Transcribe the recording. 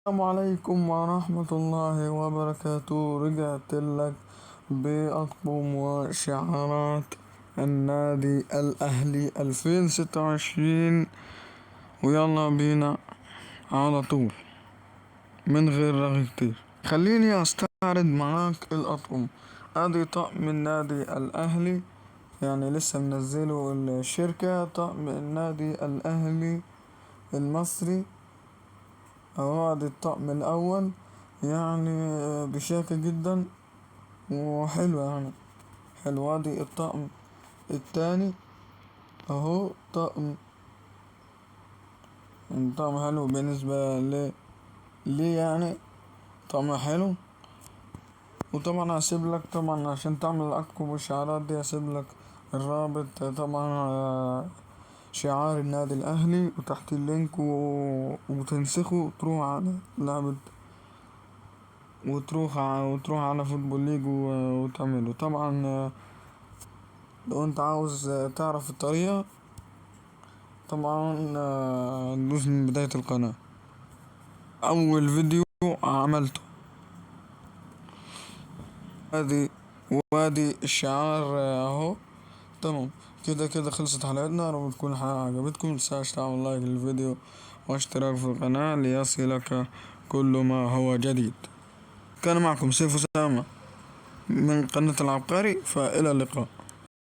السلام عليكم ورحمة الله وبركاته. رجعت لك بأطقم وشعارات النادي الأهلي 2026، ويلا بينا على طول من غير رغي كتير. خليني أستعرض معاك الأطقم. أدي طقم النادي الأهلي، يعني لسه منزله الشركة، طقم النادي الأهلي المصري اهو. ادي الطقم الاول، يعني بشياكة جدا وحلو، يعني حلو. ادي الطقم التاني اهو. طقم حلو بالنسبة لي يعني طقم حلو. وطبعا هسيب لك، طبعا عشان تعمل الأطقم والشعارات دي هسيب لك الرابط، طبعا شعار النادي الأهلي وتحت اللينك وتنسخه تروح على لعبة، وتروح على فوتبول ليج وتعمله. طبعا لو انت عاوز تعرف الطريقة، طبعا دوس من بداية القناة. أول فيديو عملته ادي، وادي الشعار اهو. تمام، كده خلصت حلقتنا. لو تكون الحلقة عجبتكم متنساش تعمل لايك للفيديو واشتراك في القناة ليصلك كل ما هو جديد. كان معكم سيف أسامة من قناة العبقري، فإلى اللقاء.